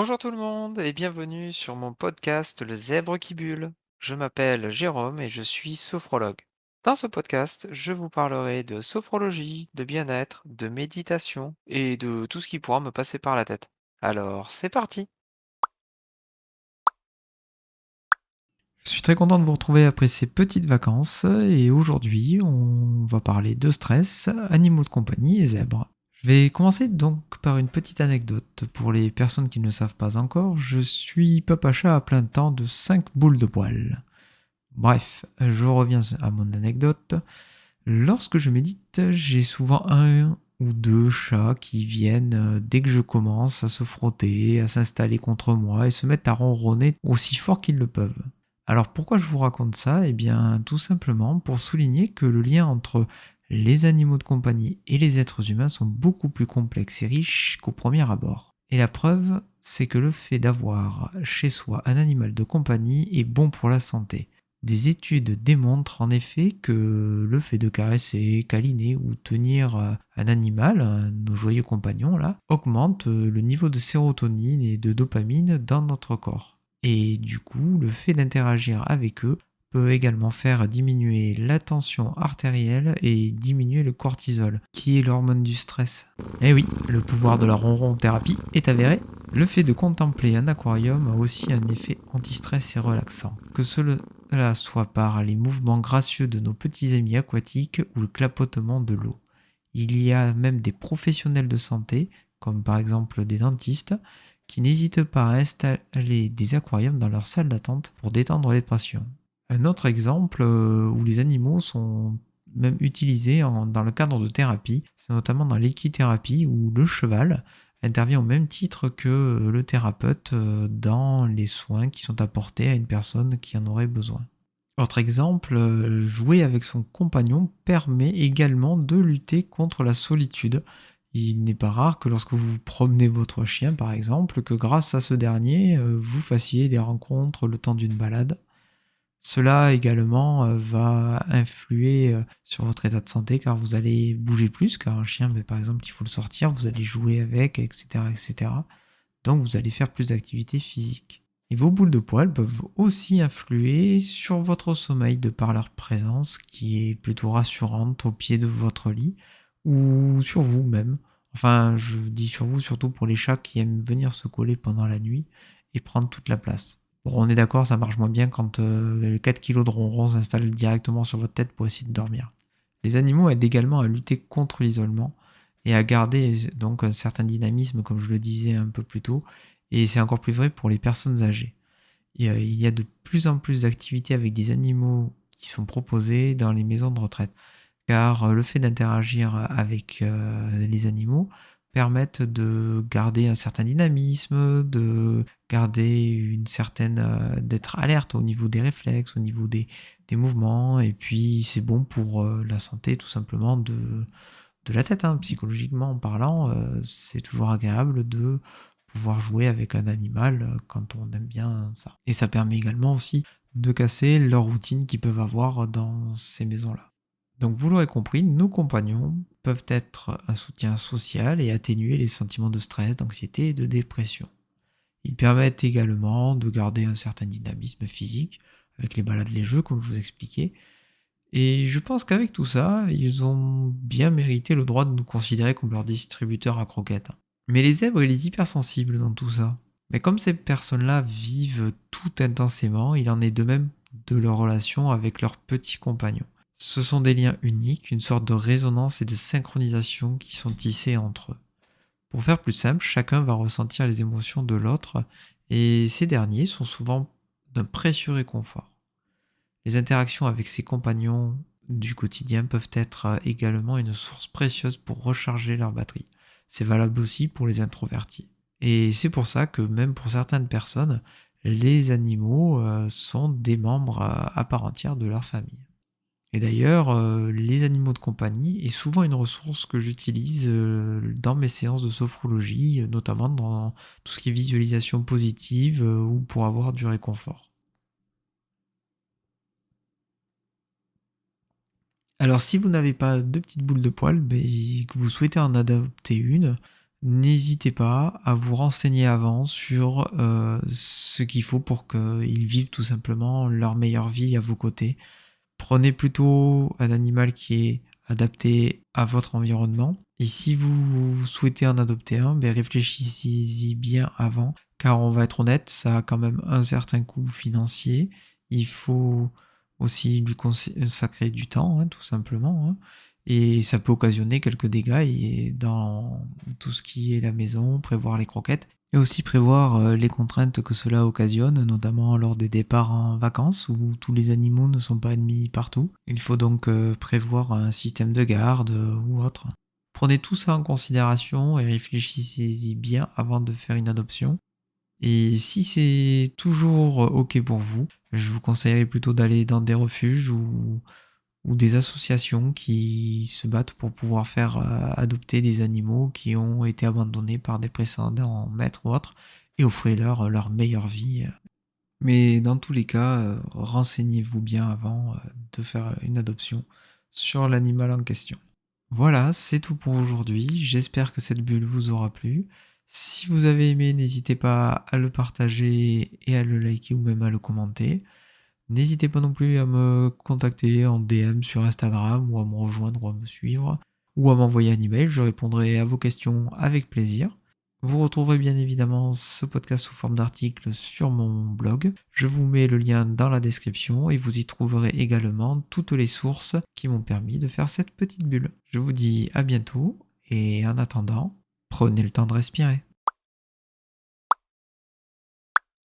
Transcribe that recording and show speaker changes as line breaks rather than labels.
Bonjour tout le monde et bienvenue sur mon podcast Le Zèbre qui bulle. Je m'appelle Jérôme et je suis sophrologue. Dans ce podcast, je vous parlerai de sophrologie, de bien-être, de méditation et de tout ce qui pourra me passer par la tête. Alors, c'est parti!
Je suis très content de vous retrouver après ces petites vacances et aujourd'hui on va parler de stress, animaux de compagnie et zèbres. Je vais commencer donc par une petite anecdote. Pour les personnes qui ne le savent pas encore, je suis papa chat à plein temps de 5 boules de poils. Bref, je reviens à mon anecdote. Lorsque je médite, j'ai souvent un ou deux chats qui viennent dès que je commence à se frotter, à s'installer contre moi et se mettent à ronronner aussi fort qu'ils le peuvent. Alors pourquoi je vous raconte ça? Eh bien tout simplement pour souligner que le lien entre les animaux de compagnie et les êtres humains sont beaucoup plus complexes et riches qu'au premier abord. Et la preuve, c'est que le fait d'avoir chez soi un animal de compagnie est bon pour la santé. Des études démontrent en effet que le fait de caresser, câliner ou tenir un animal, nos joyeux compagnons là, augmente le niveau de sérotonine et de dopamine dans notre corps. Et du coup, le fait d'interagir avec eux peut également faire diminuer la tension artérielle et diminuer le cortisol, qui est l'hormone du stress. Eh oui, le pouvoir de la ronron thérapie est avéré. Le fait de contempler un aquarium a aussi un effet anti-stress et relaxant. Que cela soit par les mouvements gracieux de nos petits amis aquatiques ou le clapotement de l'eau. Il y a même des professionnels de santé, comme par exemple des dentistes, qui n'hésitent pas à installer des aquariums dans leur salle d'attente pour détendre les patients. Un autre exemple où les animaux sont même utilisés dans le cadre de thérapie, c'est notamment dans l'équithérapie où le cheval intervient au même titre que le thérapeute dans les soins qui sont apportés à une personne qui en aurait besoin. Autre exemple, jouer avec son compagnon permet également de lutter contre la solitude. Il n'est pas rare que lorsque vous promenez votre chien, par exemple, que grâce à ce dernier, vous fassiez des rencontres le temps d'une balade. Cela également va influer sur votre état de santé car vous allez bouger plus, car un chien, par exemple, il faut le sortir, vous allez jouer avec, etc., etc. Donc vous allez faire plus d'activité physique. Et vos boules de poils peuvent aussi influer sur votre sommeil de par leur présence qui est plutôt rassurante au pied de votre lit ou sur vous même. Enfin, je dis sur vous surtout pour les chats qui aiment venir se coller pendant la nuit et prendre toute la place. Bon, on est d'accord, ça marche moins bien quand 4 kilos de ronron s'installent directement sur votre tête pour essayer de dormir. Les animaux aident également à lutter contre l'isolement et à garder donc un certain dynamisme, comme je le disais un peu plus tôt, et c'est encore plus vrai pour les personnes âgées. Il y a de plus en plus d'activités avec des animaux qui sont proposées dans les maisons de retraite, car le fait d'interagir avec les animaux permettent de garder un certain dynamisme, de garder une certaine d'être alerte au niveau des réflexes, au niveau des mouvements, et puis c'est bon pour la santé tout simplement de la tête, hein. Psychologiquement parlant, c'est toujours agréable de pouvoir jouer avec un animal quand on aime bien ça. Et ça permet également aussi de casser leur routine qu'ils peuvent avoir dans ces maisons-là. Donc vous l'aurez compris, nos compagnons peuvent être un soutien social et atténuer les sentiments de stress, d'anxiété et de dépression. Ils permettent également de garder un certain dynamisme physique avec les balades, les jeux, comme je vous expliquais, et je pense qu'avec tout ça, ils ont bien mérité le droit de nous considérer comme leur distributeur à croquettes. Mais les zèbres et les hypersensibles dans tout ça. Mais comme ces personnes-là vivent tout intensément, il en est de même de leur relation avec leurs petits compagnons. Ce sont des liens uniques, une sorte de résonance et de synchronisation qui sont tissés entre eux. Pour faire plus simple, chacun va ressentir les émotions de l'autre, et ces derniers sont souvent d'un précieux réconfort. Les interactions avec ses compagnons du quotidien peuvent être également une source précieuse pour recharger leur batterie. C'est valable aussi pour les introvertis. Et c'est pour ça que même pour certaines personnes, les animaux sont des membres à part entière de leur famille. Et d'ailleurs, les animaux de compagnie est souvent une ressource que j'utilise dans mes séances de sophrologie, notamment dans tout ce qui est visualisation positive ou pour avoir du réconfort. Alors si vous n'avez pas de petites boules de poils, et que vous souhaitez en adopter une, n'hésitez pas à vous renseigner avant sur ce qu'il faut pour qu'ils vivent tout simplement leur meilleure vie à vos côtés. Prenez plutôt un animal qui est adapté à votre environnement. Et si vous souhaitez en adopter un, réfléchissez-y bien avant, car on va être honnête, ça a quand même un certain coût financier. Il faut aussi lui consacrer du temps, hein, tout simplement. Hein. Et ça peut occasionner quelques dégâts et dans tout ce qui est la maison, prévoir les croquettes. Et aussi prévoir les contraintes que cela occasionne, notamment lors des départs en vacances où tous les animaux ne sont pas admis partout. Il faut donc prévoir un système de garde ou autre. Prenez tout ça en considération et réfléchissez-y bien avant de faire une adoption. Et si c'est toujours OK pour vous, je vous conseillerais plutôt d'aller dans des refuges ou des associations qui se battent pour pouvoir faire adopter des animaux qui ont été abandonnés par des précédents maîtres ou autres et offrez-leur leur meilleure vie. Mais dans tous les cas, renseignez-vous bien avant de faire une adoption sur l'animal en question. Voilà, c'est tout pour aujourd'hui. J'espère que cette bulle vous aura plu. Si vous avez aimé, n'hésitez pas à le partager et à le liker ou même à le commenter. N'hésitez pas non plus à me contacter en DM sur Instagram ou à me rejoindre ou à me suivre ou à m'envoyer un email, je répondrai à vos questions avec plaisir. Vous retrouverez bien évidemment ce podcast sous forme d'article sur mon blog. Je vous mets le lien dans la description et vous y trouverez également toutes les sources qui m'ont permis de faire cette petite bulle. Je vous dis à bientôt et en attendant, prenez le temps de respirer.